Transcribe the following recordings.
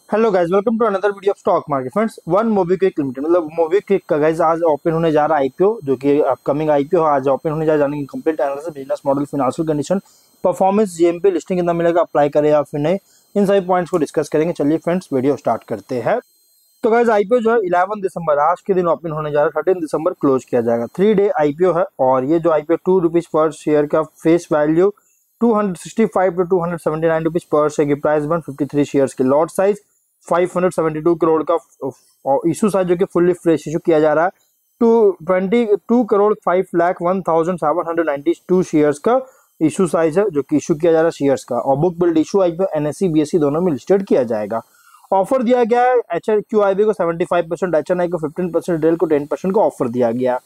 Hello guys, welcome to another video of stock market friends. One MobiKwik limited मतलब MobiKwik का guys आज open होने जा रहा है आईपीओ, जो कि अपकमिंग आईपीओ आज ओपन होने जा रहा है। जाने की complete analysis, business model, financial condition, performance, GMP, listing कितना मिलेगा, अप्लाई करें या फिर नहीं, इन सभी पॉइंट्स को डिस्कस करेंगे। चलिए फ्रेंड्स, वीडियो स्टार्ट करते हैं। तो गाइस आईपीओ जो है 11 दिसंबर आज के दिन ओपन होने जा रहा है, 13 दिसंबर क्लोज किया जाएगा। 3 डे आईपीओ है और ये जो आईपीओ ₹2 पर शेयर का face value 265 to 279 rupees per share की प्राइस बन 53 शेयर्स की लॉट साइज 572 करोड़ का इशू साइज जो कि फुल्ली फ्रेश इशू किया जा रहा है। 22 करोड़ 5,01,792 शेयर्स का इशू साइज है जो कि इशू किया जा रहा है शेयर्स का। और book build issue IPO NSE BSE दोनों में लिस्टेड किया जाएगा। ऑफर दिया गया है क्यूआईबी को 75%, एचएनआई को 15%, रिटेल को 10% का ऑफर दिया गया।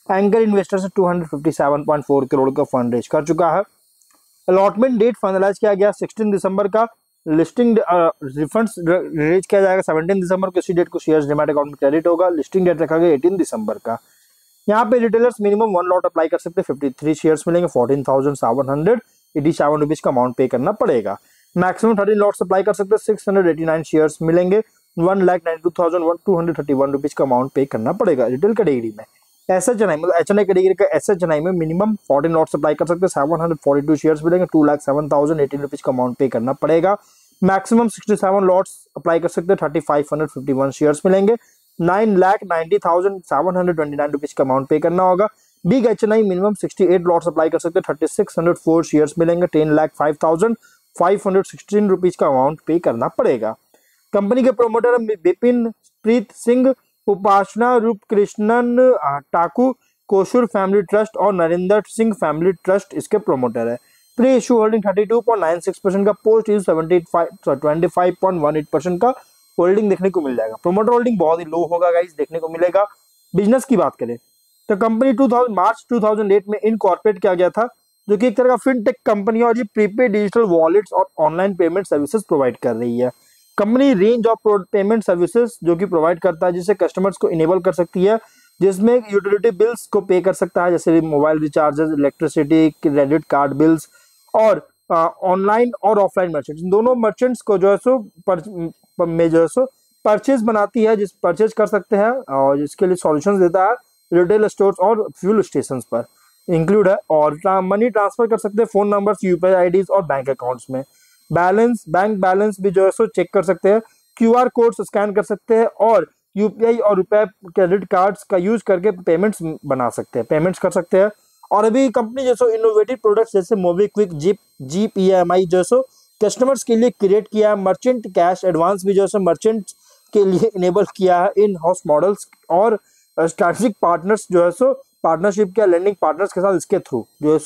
एंकर इन्वेस्टर से 257.4 करोड़ का फंड रेज कर चुका है। अलॉटमेंट डेट फाइनलाइज किया गया 16 दिसंबर का। लिस्टिंग रिफंड्स रिलीज किया जाएगा 17 दिसंबर को। इसी डेट को शेयर्स डीमैट अकाउंट में क्रेडिट होगा। लिस्टिंग डेट रखा गया 18 दिसंबर का। यहाँ पे रिटेलर्स मिनिमम 1 लॉट अप्लाई कर सकते हैं। 53 शेयर्स मिलेंगे। 14,787 रुपीज का अमाउंट पे करना पड़ेगा। मैक्सिमम 13 लॉट्स अप्लाई कर सकते हैं। 689 शेयर्स मिलेंगे। 1,92,231 रुपीज का अमाउंट पे करना पड़ेगा रिटेल कैटेगरी में। एसएचएनआई मतलब एचएनआई कैटेगरी का एसएचएनआई में मिनिमम 14 लॉट्स अप्लाई कर सकते हैं। 742 शेयर्स मिलेंगे। 2,07,018 रुपीज का अमाउंट पे करना पड़ेगा। मैक्सिमम 67 लॉट्स अप्लाई कर सकते हैं। 3,551 शेयर्स मिलेंगे। 9,90,729 रुपीज का अमाउंट पे करना होगा। Big HNI minimum 68 lots apply कर सकते हैं। 3,604 शेयर्स मिलेंगे। 10,05,516 रुपीज का अमाउंट पे करना पड़ेगा। कंपनी के प्रोमोटर विपिन प्रीत सिंह, उपासना रूपकृष्णन टाकू, कोशुर फैमिली ट्रस्ट और नरेंद्र सिंह फैमिली ट्रस्ट इसके प्रोमोटर है। प्री इशू होल्डिंग 32.96% का, पोस्ट इशू 25.18% का होल्डिंग देखने को मिल जाएगा। प्रोमोटर होल्डिंग बहुत ही लो होगा गाइस, देखने को मिलेगा। बिजनेस की बात करें तो कंपनी मार्च 2008 में इनकॉर्पोरेट किया गया था, जो कि एक तरह का फिनटेक कंपनी है और ये प्रीपेड डिजिटल वॉलेट्स और ऑनलाइन पेमेंट सर्विसेज प्रोवाइड कर रही है। Company range of payment services जो कि प्रोवाइड करता है, जिससे कस्टमर्स को इनेबल कर सकती है, जिसमें यूटिलिटी बिल्स को पे कर सकता है, जैसे mobile recharges, electricity, credit card bills, और ऑनलाइन और ऑफलाइन मर्चेंट्स, दोनों मर्चेंट्स को जो है सो परचेज बनाती है, जिस परचेज कर सकते हैं और जिसके लिए सॉल्यूशंस देता है रिटेल स्टोर्स और फ्यूल स्टेशंस पर इंक्लूड है। और मनी ट्रांसफर कर सकते हैं फोन नंबर्स, यूपीआई आईडीज और बैंक अकाउंट्स में। बैंक बैलेंस भी जो है सो चेक कर सकते हैं। क्यूआर कोड स्कैन कर सकते हैं और यूपीआई और रुपए क्रेडिट कार्ड्स का यूज करके पेमेंट्स बना सकते हैं, पेमेंट्स कर सकते हैं। और अभी कंपनी जो है इनोवेटिव प्रोडक्ट्स जैसे मोबीक्विक, जीप ईएमआई जो है कस्टमर्स के लिए क्रिएट किया है। मर्चेंट कैश एडवांस भी जो है मर्चेंट के लिए इनेबल किया है इन हाउस मॉडल्स और स्ट्रेटेजिक पार्टनर्स जो है पार्टनरशिप किया लेंडिंग पार्टनर्स के साथ। इसके थ्रू जो है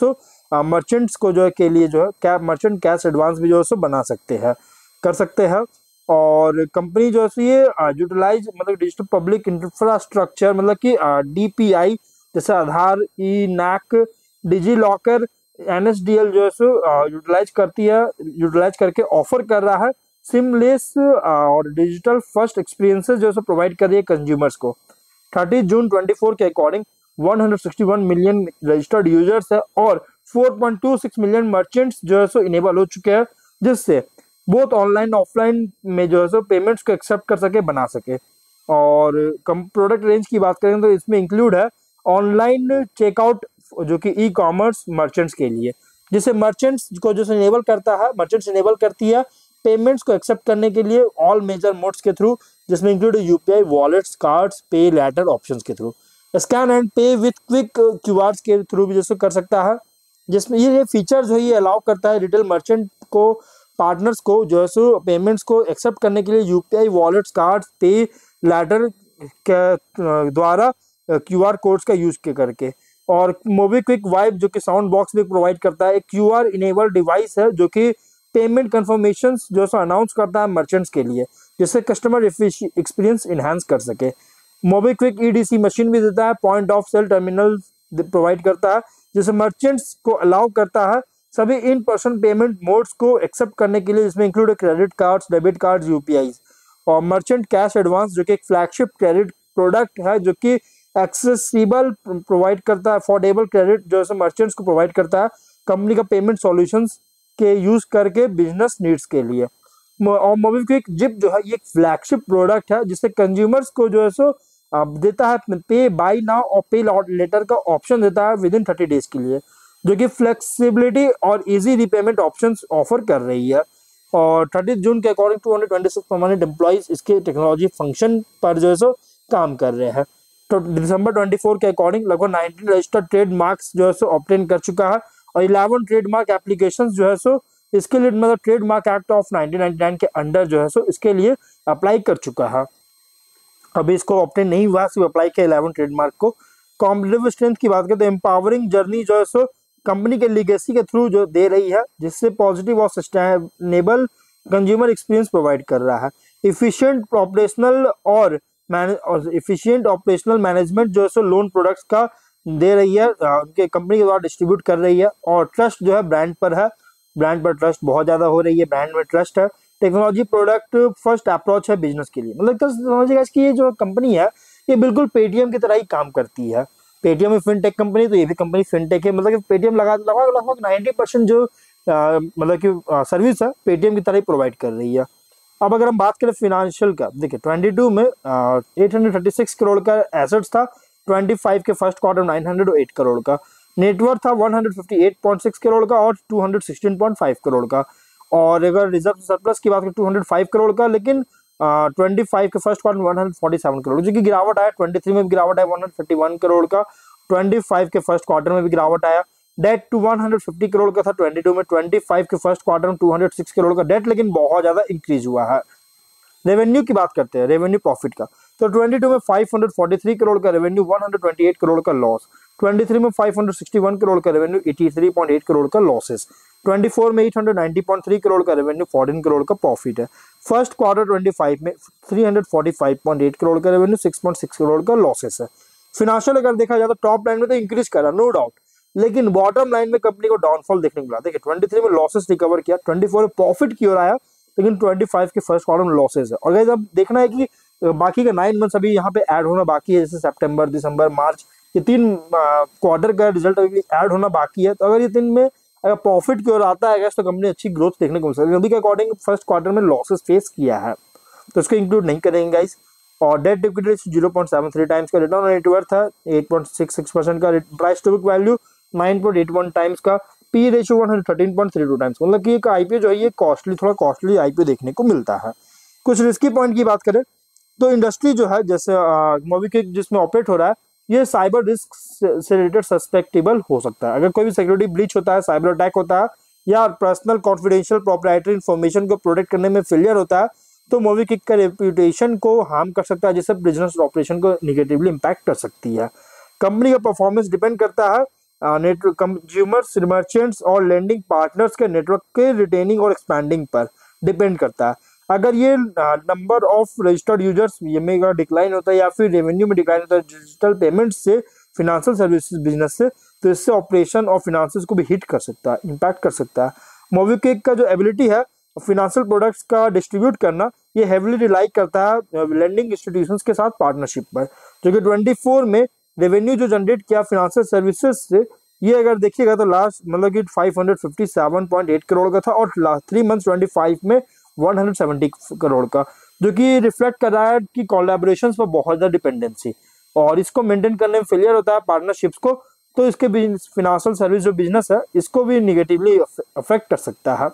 मर्चेंट्स को जो है के लिए जो है क्या मर्चेंट कैश एडवांस भी जो है बना सकते हैं, कर सकते हैं। और कंपनी जो है ये यूटिलाइज मतलब डिजिटल पब्लिक इंफ्रास्ट्रक्चर मतलब कि डीपीआई जैसे आधार, ई नैक, डिजी लॉकर, एनएसडीएल जो है यूटिलाइज करती है, यूटिलाइज करके ऑफर कर रहा है सिमलेस और डिजिटल फर्स्ट एक्सपीरियंसेस जो है प्रोवाइड कर रही है कंज्यूमर्स को। 30 जून 24 के अकॉर्डिंग 161 मिलियन रजिस्टर्ड यूजर्स है और 4.26 मिलियन मर्चेंट्स जो है इनेबल हो चुके हैं, जिससे बोथ ऑनलाइन ऑफलाइन में जो है पेमेंट्स को एक्सेप्ट कर सके, बना सके। और प्रोडक्ट रेंज की बात करें तो इसमें इंक्लूड है ऑनलाइन चेकआउट जो कि ई कॉमर्स मर्चेंट्स के लिए, जिसे मर्चेंट्स को जो इनेबल करता है, मर्चेंट्स इनेबल करती है पेमेंट्स को एक्सेप्ट करने के लिए ऑल मेजर मोड्स के थ्रू, जिसमें इंक्लूड यूपीआई, वॉलेट्स, कार्ड्स, पे लेटर ऑप्शंस के थ्रू। स्कैन एंड पे विथ क्विक क्यूआर्स के थ्रू भी जैसे कर सकता है, जिसमें ये फीचर जो ये अलाउ करता है रिटेल मर्चेंट को, पार्टनर्स को जो है पेमेंट्स को एक्सेप्ट करने के लिए यूपीआई, वॉलेट्स, कार्ड्स, पे लेटर के द्वारा क्यूआर कोड्स का यूज करके। और मोबीक्विक वाइब जो कि साउंड बॉक्स भी प्रोवाइड करता है, एक क्यूआर इनेबल डिवाइस है जो कि पेमेंट कंफर्मेशंस जो अनाउंस करता है मर्चेंट्स के लिए, जिससे कस्टमर एक्सपीरियंस इनहांस कर सके। मोबीक्विक ईडीसी मशीन भी देता है, point of sale terminal provide करता है, जिसे मर्चेंट्स को अलाउ करता है सभी इन पर्सन पेमेंट मोड्स को एक्सेप्ट करने के लिए, जिसमें include credit cards, debit cards, UPI. और मर्चेंट कैश एडवांस जो कि एक फ्लैगशिप क्रेडिट प्रोडक्ट है जो कि एक्सेसिबल प्रोवाइड करता है, अफोर्डेबल क्रेडिट जो है मर्चेंट्स को प्रोवाइड करता है कंपनी का पेमेंट सॉल्यूशंस के यूज करके बिजनेस नीड्स के लिए। और मोबिक्विक जिप जो है ये एक फ्लैगशिप प्रोडक्ट है जिससे कंज्यूमर्स को जो है सो देता है पे बाय नाउ और पे लेटर का ऑप्शन देता है विद इन 30 डेज के लिए, जो कि फ्लेक्सिबिलिटी और इजी रीपेमेंट ऑप्शंस ऑफर कर रही है। और 30 जून के अकॉर्डिंग 226 परमानेंट एम्प्लॉइज इसके टेक्नोलॉजी फंक्शन पर जो है सो काम कर रहे हैं। तो दिसंबर 24 के अकॉर्डिंग लगभग 19 रजिस्टर्ड ट्रेडमार्क्स जो है सो ऑब्टेन कर चुका है और 11 ट्रेडमार्क एप्लीकेशंस जो है सो इसके लिए मतलब ट्रेडमार्क एक्ट ऑफ 1999 के अंडर जो है सो इसके लिए अप्लाई कर चुका है। अभी इसको ऑब्टेन नहीं हुआ, सिर्फ अप्लाई किया 11 ट्रेडमार्क को। कॉम्पिटिटिव स्ट्रेंथ की बात करें तो एम्पावरिंग जर्नी जो है सो कंपनी के लीगेसी के थ्रू जो दे रही है, जिससे पॉजिटिव और सस्टेनेबल कंज्यूमर एक्सपीरियंस प्रोवाइड कर रहा है। इफिशिएंट ऑपरेशनल मैनेजमेंट जो है सो लोन प्रोडक्ट्स का दे रही है, उनके कंपनी के द्वारा डिस्ट्रीब्यूट कर रही है। और ट्रस्ट जो है ब्रांड पर है, ब्रांड पर ट्रस्ट बहुत ज़्यादा हो रही है, ब्रांड में ट्रस्ट है। टेक्नोलॉजी प्रोडक्ट फर्स्ट अप्रोच है बिजनेस के लिए, मतलब समझिएगा इसकी ये जो कंपनी है ये बिल्कुल पेटीएम की तरह ही काम करती है। पेटीएम में फिनटेक कंपनी, तो ये भी कंपनी फिनटेक है, मतलब कि पेटीएम लगभग 90% जो मतलब कि सर्विस है पेटीएम की तरह ही प्रोवाइड कर रही है। अब अगर हम बात करें फिनेंशियल का, देखिए 22 में 836 करोड़ का एसेट्स था, 25 के फर्स्ट क्वार्टर 908 करोड़ का, नेटवर्थ था 158.6 करोड़ का और 216.5 करोड़ का। और अगर रिजर्व सरप्लस की बात करें 205 करोड़ का, लेकिन 25 के फर्स्ट क्वार्टर 147 करोड़, जो कि गिरावट आया। 23 में भी गिरावट आया 151 करोड़ का, 25 के फर्स्ट क्वार्टर में भी गिरावट आया। डेट टू 150 करोड़ का था 22 में, 25 के फर्स्ट क्वार्टर में 206 करोड़ का डेट, लेकिन बहुत ज्यादा इंक्रीज हुआ है। रेवेन्यू की बात करते हैं, रेवेन्यू प्रॉफिट का, तो 22 में 543 करोड़ का रेवेन्यू, 128 करोड़ का लॉस। 23 में 561 करोड़ का रेवेन्यू, 83.8 करोड़ का लॉसेस। 24 में 890.3 करोड़ का रेवेन्यू, 14 करोड़ का प्रॉफिट है। फर्स्ट क्वार्टर 25 में 345.8 करोड़ का रेवेन्यू, 6.6 करोड़ का लॉसेस है। फिनेंशियल अगर देखा जाए तो टॉप लाइन में तो इंक्रीज करा नो डाउट, लेकिन बॉटम लाइन में कंपनी को डाउनफॉल देखने को मिला। देखिए 23 में लॉसेस रिकवर किया, 24 में प्रॉफिट की ओर आया, लेकिन 25 के फर्स्ट क्वार्टर में लॉसेस है। और गाइस अब देखना है कि बाकी का 9 मंथ्स अभी यहाँ पे ऐड होना बाकी है, जैसे सितंबर, दिसंबर, मार्च, ये 3 क्वार्टर का रिजल्ट अभी ऐड होना बाकी है। तो अगर ये 3 में अगर प्रॉफिट की ओर आता है तो कंपनी अच्छी ग्रोथ देखने को मिल सकती है। अभी के अकॉर्डिंग फर्स्ट क्वार्टर में लॉसेस फेस किया है, तो इसको इंक्लूड नहीं करेंगे गाइस। और डेट इक्विटी रेशियो 0.73 टाइम्स का, रिटर्न ऑन नेटवर्थ था 8.66% का, price to book value 9.81 times का, पी रेशियो 113.32 टाइम्स। मतलब कि एक आईपीओ जो है ये थोड़ा कॉस्टली आईपीओ देखने को मिलता है। कुछ रिस्की पॉइंट की बात करें तो इंडस्ट्री जो है जैसे मोबिक्विक जिसमें ऑपरेट हो रहा है, ये साइबर रिस्क से रिलेटेड सस्पेक्टेबल हो सकता है। अगर कोई भी सिक्योरिटी ब्रीच होता है, साइबर अटैक होता है, या पर्सनल कॉन्फिडेंशियल प्रोप्राइटरी इन्फॉर्मेशन को प्रोटेक्ट करने में फेलियर होता है, तो मोबिक्विक का रेपुटेशन को हार्म कर सकता है, जिससे बिजनेस ऑपरेशन को निगेटिवली इम्पैक्ट कर सकती है। कंपनी का परफॉर्मेंस डिपेंड करता है नेटवर्क, कंज्यूमर्स, मर्चेंट्स और लेंडिंग पार्टनर्स के नेटवर्क के रिटेनिंग और एक्सपैंडिंग पर डिपेंड करता है। अगर ये नंबर ऑफ रजिस्टर्ड यूजर्स ये में डिक्लाइन होता है या फिर रेवेन्यू में डिक्लाइन होता है डिजिटल पेमेंट्स से, फाइनेंशियल सर्विसेज बिजनेस से, तो इससे ऑपरेशन और फिनेंसेस को भी हिट कर सकता है, इम्पैक्ट कर सकता है। मोबिक्विक का जो एबिलिटी है फाइनेंशियल प्रोडक्ट्स का डिस्ट्रीब्यूट करना, ये हेविली रिलाई करता है लेंडिंग इंस्टीट्यूशंस के साथ पार्टनरशिप पर, जो कि 24 में रेवेन्यू जो जनरेट किया फाइनेंशियल सर्विसेज से, ये अगर देखिएगा तो लास्ट मतलब कि 557.8 करोड़ का था, और लास्ट 3 मंथ्स 25 में 170 करोड़ का, जो कि रिफ्लेक्ट कर रहा है कि कोलैबोरेशंस पर बहुत ज़्यादा डिपेंडेंसी, और इसको मेंटेन करने में फेलियर होता है पार्टनरशिप्स को, तो इसके फाइनेंशियल सर्विस जो बिजनेस है इसको भी निगेटिवली अफेक्ट कर सकता है।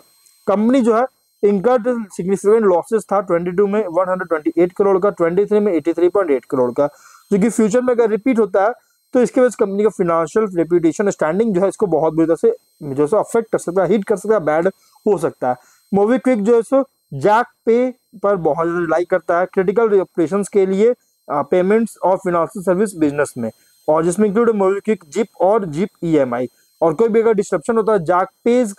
कंपनी जो है इनका सिग्निफिकेंट लॉसेस था 22 में 128 करोड़ का, 23 में 83.8 करोड़ का, जो कि फ्यूचर में अगर रिपीट होता है तो इसके वजह से कंपनी का फाइनेंशियल रेपुटेशन स्टैंडिंग जो है इसको बहुत बुरी तरह से जो है अफेक्ट कर सकता है, हिट कर सकता है, बैड हो सकता है। मोबिक्विक जो है सो जैक पे पर बहुत ज़्यादा रिलाई करता है क्रिटिकल ऑपरेशंस के लिए, पेमेंट्स और फाइनेंशियल सर्विस बिजनेस में, और जिसमें इंक्लूड मोबिक्विक जिप और जिप ईएमआई। और कोई भी अगर डिस्ट्रप्शन होता है जाकपेज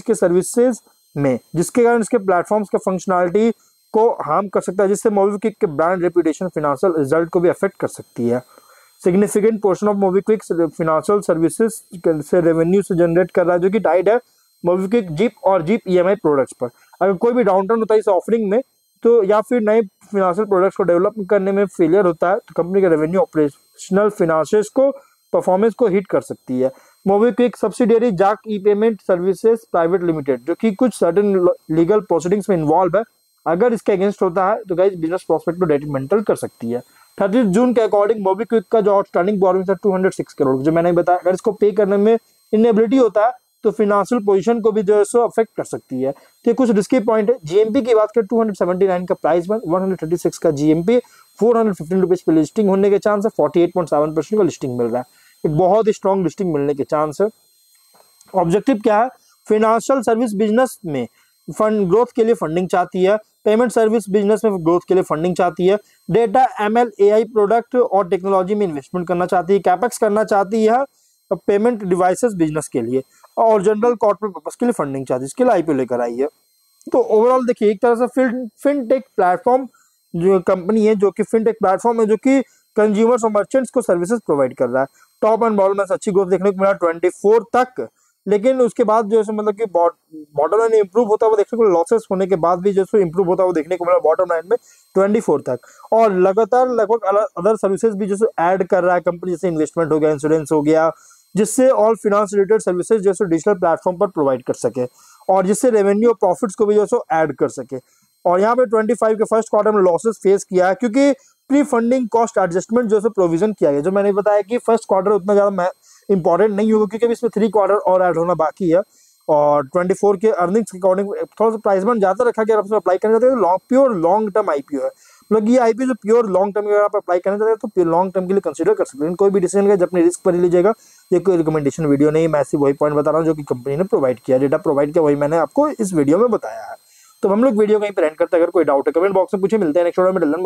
के सर्विसेज में, जिसके कारण इसके प्लेटफॉर्म्स के फंक्शनलिटी को हार्म कर सकता है, जिससे मोबिक्विक के ब्रांड रेपुटेशन, फाइनेंशियल रिजल्ट को भी अफेक्ट कर सकती है। Significant portion of MobiKwik financial services से रेवेन्यू से जनरेट कर रहा है, जो कि टाइड है मोबिक्विक जिप और जिप ईएमआई प्रोडक्ट्स पर। अगर कोई भी डाउनटाउन होता है इस ऑफरिंग में, तो या फिर नए फाइनेंशियल प्रोडक्ट्स को डेवलप करने में फेलियर होता है, तो कंपनी का रेवेन्यू, ऑपरेशनल, फाइनेंशियल्स को, परफॉर्मेंस को हिट कर सकती है। मोबीक्विक सब्सिडियरी जाक ई पेमेंट सर्विसेज प्राइवेट लिमिटेड, जो कि कुछ सर्टेन लीगल प्रोसीडिंग्स में इन्वॉल्व है, अगर इसके अगेंस्ट होता है तो गाइस बिजनेस प्रोस्पेक्ट को डेट्रीमेंटल कर सकती है। 30 जून के अकॉर्डिंग मोबीक्विक का जो आउटस्टैंडिंग बोरोइंग्स है 206 करोड़, जो मैंने बताया अगर इसको पे करने में इनएबिलिटी होता है तो फाइनेंशियल पोजीशन को भी जो है सो अफेक्ट कर सकती है। तो कुछ रिस्की पॉइंट है। जीएमपी की बात करें 279 का प्राइस बन, 136 का जीएमपी, 415 रुपीज पे लिस्टिंग होने के चांस है, 48.7% का लिस्टिंग मिल रहा है, एक बहुत ही स्ट्रॉन्ग लिस्टिंग मिलने के चांस है। ऑब्जेक्टिव क्या है, फाइनेंशियल सर्विस बिजनेस में फंड ग्रोथ के लिए फंडिंग चाहती है, पेमेंट सर्विस बिजनेस में ग्रोथ के लिए फंडिंग चाहती है, डेटा एमएल एआई प्रोडक्ट और टेक्नोलॉजी में इन्वेस्टमेंट करना चाहती है, कैपेक्स करना चाहती है पेमेंट डिवाइसेस बिजनेस के लिए, और जनरल कॉर्पोरेट पर्पस के लिए फंडिंग चाहती है, इसके लिए आईपीओ लेकर आई है। तो ओवरऑल देखिए एक तरह से फिनटेक प्लेटफॉर्म जो कंपनी है, जो कि फिनटेक प्लेटफॉर्म है, जो कि कंज्यूमर्स और मर्चेंट्स को सर्विसेज प्रोवाइड कर रहा है। टॉप एंड बॉटम में अच्छी ग्रोथ देखने को मिला 24 तक, लेकिन उसके बाद जो है मतलब कि बॉटम लाइन इंप्रूव होता हुआ देखने को, लॉसेस होने के बाद भी जो है इंप्रूव होता हुआ देखने को मिला बॉटम लाइन में 24 तक, और लगातार लगभग अदर सर्विसेज भी जो ऐड कर रहा है कंपनी, जैसे इन्वेस्टमेंट हो गया, इंश्योरेंस हो गया, जिससे ऑल फाइनेंस रिलेटेड सर्विसेज जैसे डिजिटल प्लेटफॉर्म पर प्रोवाइड कर सके, और जिससे रेवेन्यू और प्रॉफिट्स को भी जो ऐड कर सके। और यहाँ पे 25 के फर्स्ट क्वार्टर में लॉसेस फेस किया है, क्योंकि प्री फंडिंग कॉस्ट एडजस्टमेंट जो प्रोविजन किया गया, जो मैंने बताया कि फर्स्ट क्वार्टर उतना ज्यादा इंपॉर्टेंट नहीं होगा, क्योंकि इसमें 3 क्वार्टर और ऐड होना बाकी है, और 24 के अर्निंग्स के अकॉर्डिंग थोड़ा सा प्राइस बन ज्यादा रखा गया, अप्लाई करना चाहते हैं प्योर लॉन्ग टर्म आईपीओ है, मतलब ये आईपीओ जो प्योर लॉन्ग टर्म अगर आप अप्लाई करना चाहते हैं तो प्योर लॉन्ग टर्म के लिए कंसीडर कर सकते हैं। कोई भी डिसीजन का जब अपने रिस्क पर ही लीजिएगा, ये कोई रिकमेंडेशन वीडियो नहीं, मैं सिर्फ वही पॉइंट बता रहा हूँ जो कि कंपनी ने प्रोवाइड किया, डेटा प्रोवाइड किया, वही मैंने आपको इस वीडियो में बताया है। तो हम लोग वीडियो कहीं पर एंड करते हैं, अगर कोई डाउट है कमेंट बॉक्स में पूछे, मिलते हैं नेक्स्ट वीडियो में।